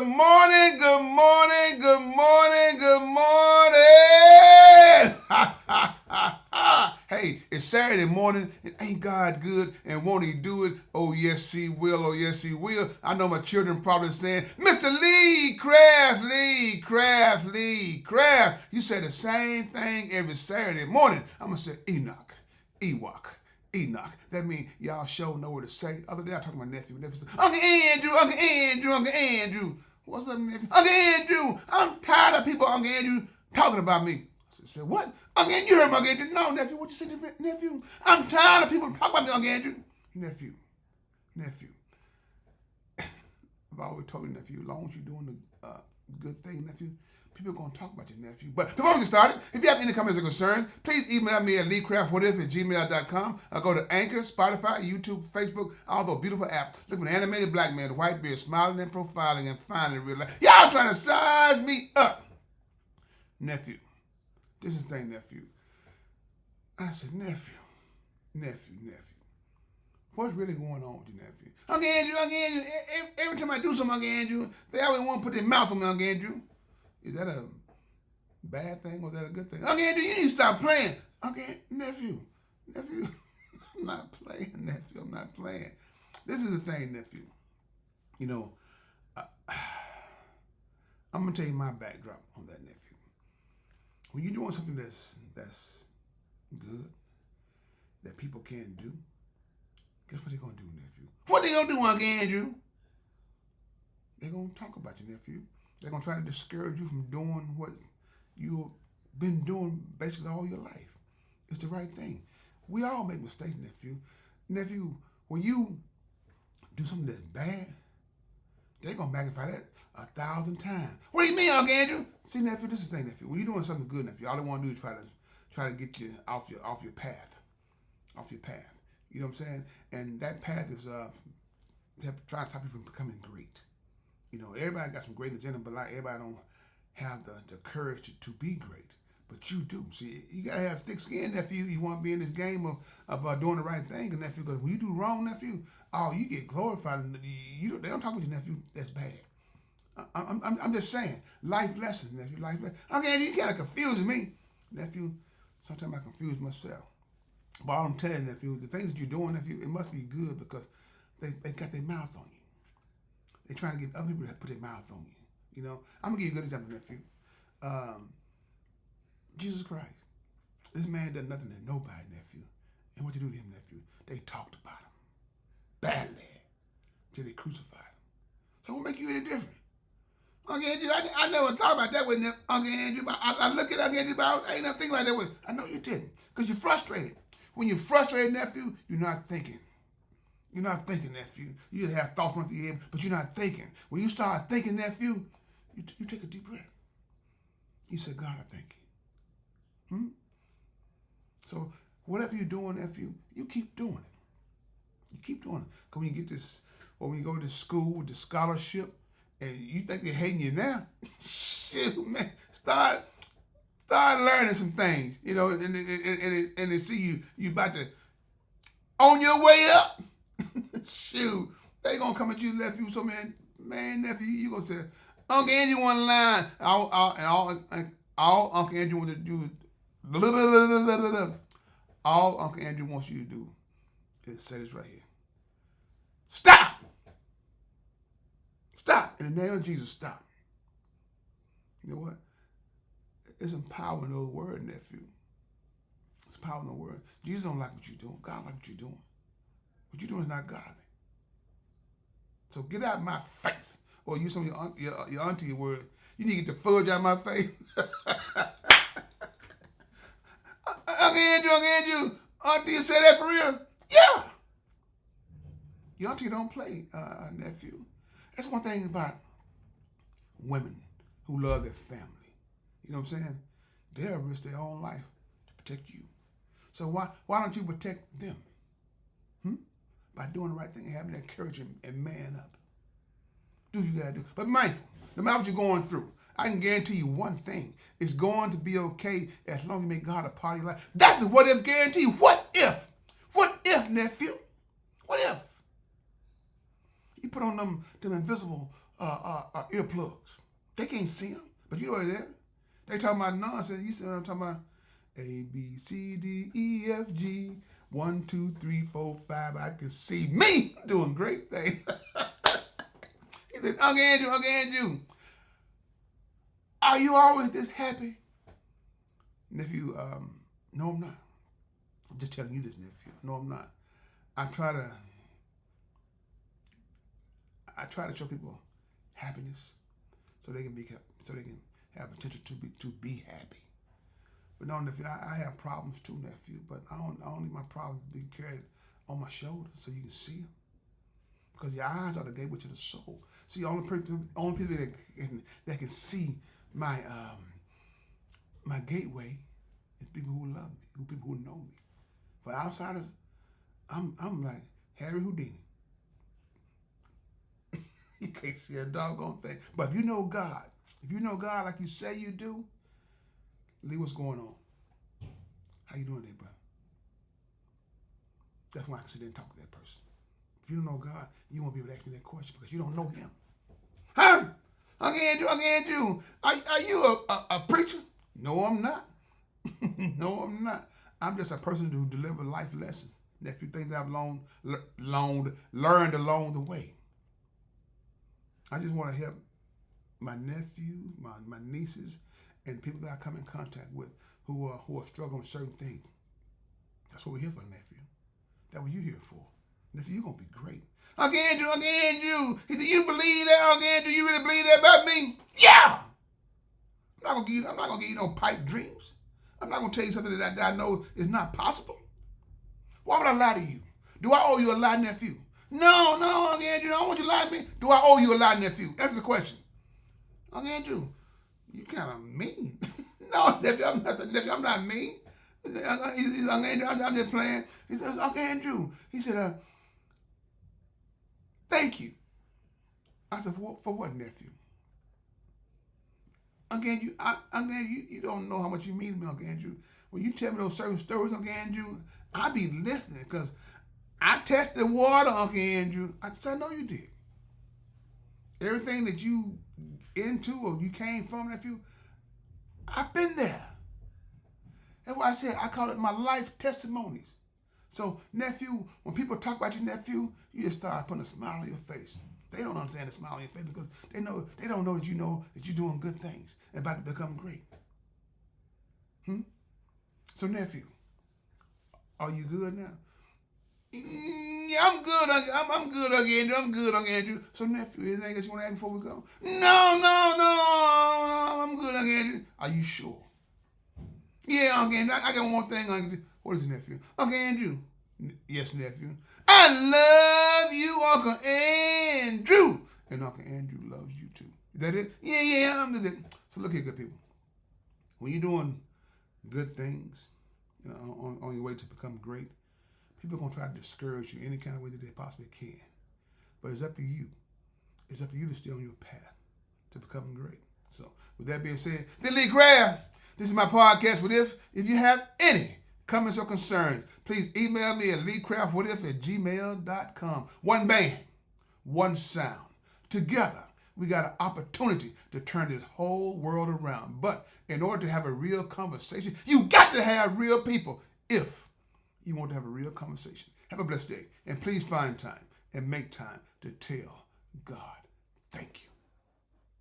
Good morning, good morning, good morning, good morning. Hey, it's Saturday morning, and ain't God good, and won't he do it? Oh, yes, he will. Oh, yes, he will. I know my children probably saying, Mr. Lee Craft, Lee Craft, Lee Craft. You say the same thing every Saturday morning. I'm going to say Enoch, Ewok. Enoch. That means y'all sure know what to say. Other day I talked to my nephew. Nephew said, Uncle Andrew, Uncle Andrew, Uncle Andrew. What's up, nephew? Uncle Andrew, I'm tired of people, Uncle Andrew, talking about me. I said, what? Uncle Andrew, you heard me, Uncle Andrew. No, nephew, what you say, nephew? I'm tired of people talking about me, Uncle Andrew. Nephew. I've always told you, nephew, as long as you're doing the good thing, nephew, people are going to talk about your nephew. But before we get started, if you have any comments or concerns, please email me at leecraftwhatif@gmail.com. Or go to Anchor, Spotify, YouTube, Facebook, all those beautiful apps. Look for an animated black man, the white beard, smiling and profiling and finally real life. Y'all trying to size me up. Nephew. This is the thing, nephew. I said, nephew. What's really going on with you, nephew? Uncle Andrew, every time I do something, Uncle Andrew, they always want to put their mouth on me, Uncle Andrew. Is that a bad thing or is that a good thing? Uncle Andrew, you need to stop playing. Uncle nephew. I'm not playing, nephew. I'm not playing. This is the thing, nephew. You know, I'm going to tell you my backdrop on that, nephew. When you're doing something that's good, that people can do, guess what they're going to do, nephew? What they going to do, Uncle Andrew? They're going to talk about you, nephew. They're going to try to discourage you from doing what you've been doing basically all your life. It's the right thing. We all make mistakes, nephew. Nephew, when you do something that's bad, they're going to magnify that 1,000 times. What do you mean, Uncle Andrew? See, nephew, this is the thing, nephew. When you're doing something good, nephew, all they want to do is try to get you off your path. You know what I'm saying? And that path is trying to stop you from becoming great. You know, everybody got some greatness in them, but like everybody don't have the courage to be great. But you do. See, you gotta have thick skin, nephew. You want to be in this game of doing the right thing, nephew. Because when you do wrong, nephew, you get glorified. They don't talk about your nephew. That's bad. I'm just saying, life lessons, nephew. Life lessons. Okay, you kind of confusing me, nephew. Sometimes I confuse myself. But all I'm telling you, nephew, the things that you're doing, nephew, it must be good because they got their mouth on you. They're trying to get other people to put their mouth on you. You know, I'm gonna give you a good example, nephew. Jesus Christ. This man done nothing to nobody, nephew. And what you do to him, nephew? They talked about him badly till they crucified him. So what make you any different? Uncle Andrew, I never thought about that way, Uncle Andrew. I look at Uncle Andrew, but I ain't never think about that way. I know you didn't, because you're frustrated. When you're frustrated, nephew, you're not thinking. You're not thinking, nephew. You just have thoughts running through your head, but you're not thinking. When you start thinking, nephew, you take a deep breath. You say, God, I thank you. So whatever you're doing, nephew, you keep doing it. You keep doing it. Because when you get this, or when you go to school with the scholarship, and you think they're hating you now, shoot, man, start learning some things, you know, and they see you about to on your way up. Shoot, they gonna come at you, nephew. So man, nephew, you gonna say, Uncle Andrew want to line, all Uncle Andrew want to do, all Uncle Andrew wants you to do is say this right here. Stop. In the name of Jesus, stop. You know what? It's some power in those words, nephew. It's power in those words. Jesus don't like what you're doing. God like what you're doing. What you're doing is not godly. So get out of my face. Or use some of your auntie word. You need to get the fudge out of my face. Uncle Andrew, auntie said that for real? Yeah. Your auntie don't play, nephew. That's one thing about women who love their family. You know what I'm saying? They'll risk their own life to protect you. So why don't you protect them? By doing the right thing and having that courage and man up. Do what you gotta do. But mindful, no matter what you're going through, I can guarantee you one thing. It's going to be okay as long as you make God a part of your life. That's the what if guarantee. What if? What if, nephew? What if? You put on them invisible earplugs. They can't see them, but you know they're there. They talking about nonsense. You see what I'm talking about? A, B, C, D, E, F, G, 1, 2, 3, 4, 5. I can see me doing great things. He said, Uncle Andrew, are you always this happy? Nephew, no, I'm not. I'm just telling you this, nephew. No, I'm not. I try to show people happiness so they can have potential to be happy. But no, nephew, I have problems too, nephew. But I don't need my problems being carried on my shoulders so you can see them. Because your eyes are the gateway to the soul. See, only people that can see my gateway is people who love me, people who know me. For outsiders, I'm like Harry Houdini. You can't see a doggone thing. But if you know God like you say you do, Lee, what's going on? How you doing there, brother? That's why I can sit there and talk to that person. If you don't know God, you won't be able to ask me that question because you don't know him. Huh? Uncle Andrew, are you a preacher? No, I'm not. No, I'm not. I'm just a person who delivers life lessons. And a few things I've learned along the way. I just want to help my nephews, my nieces, and people that I come in contact with who are struggling with certain things. That's what we're here for, nephew. That's what you're here for. Nephew, you're going to be great. Uncle Andrew, he said, you believe that, Uncle Andrew? You really believe that about me? Yeah! I'm not going to give you no pipe dreams. I'm not going to tell you something that I know is not possible. Why would I lie to you? Do I owe you a lie, nephew? No, Uncle Andrew, I don't want you to lie to me. Do I owe you a lie, nephew? Answer the question. Uncle Andrew, you kind of mean. No, nephew, I'm not mean. He's Uncle Andrew, I'm just playing. He says, Uncle Andrew, he said, thank you. I said, for what, nephew? Uncle Andrew, you don't know how much you mean to me, Uncle Andrew. When you tell me those certain stories, Uncle Andrew, I be listening because I tested water, Uncle Andrew. I said, I know you did. Everything that you into or you came from, nephew, I've been there. That's why I said I call it my life testimonies. So, nephew, when people talk about your nephew, you just start putting a smile on your face. They don't understand the smile on your face because they don't know that you're doing good things and about to become great. So, nephew, are you good now? Yeah, I'm good. I'm good, Uncle Andrew. I'm good, Uncle Andrew. So, nephew, anything else you want to ask before we go? No. I'm good, Uncle Andrew. Are you sure? Yeah, Uncle Andrew. I got one more thing, Uncle Andrew. What is it, nephew? Uncle Andrew. Yes, nephew. I love you, Uncle Andrew. And Uncle Andrew loves you too. Is that it? Yeah, I'm it. So look here, good people. When you're doing good things, on your way to become great, people are going to try to discourage you any kind of way that they possibly can. But it's up to you. It's up to you to stay on your path to becoming great. So with that being said, then Lee Craft, this is my podcast. If you have any comments or concerns, please email me at leecraftwhatif@gmail.com. One band, one sound. Together, we got an opportunity to turn this whole world around. But in order to have a real conversation, you got to have real people if you want to have a real conversation. Have a blessed day. And please find time and make time to tell God thank you.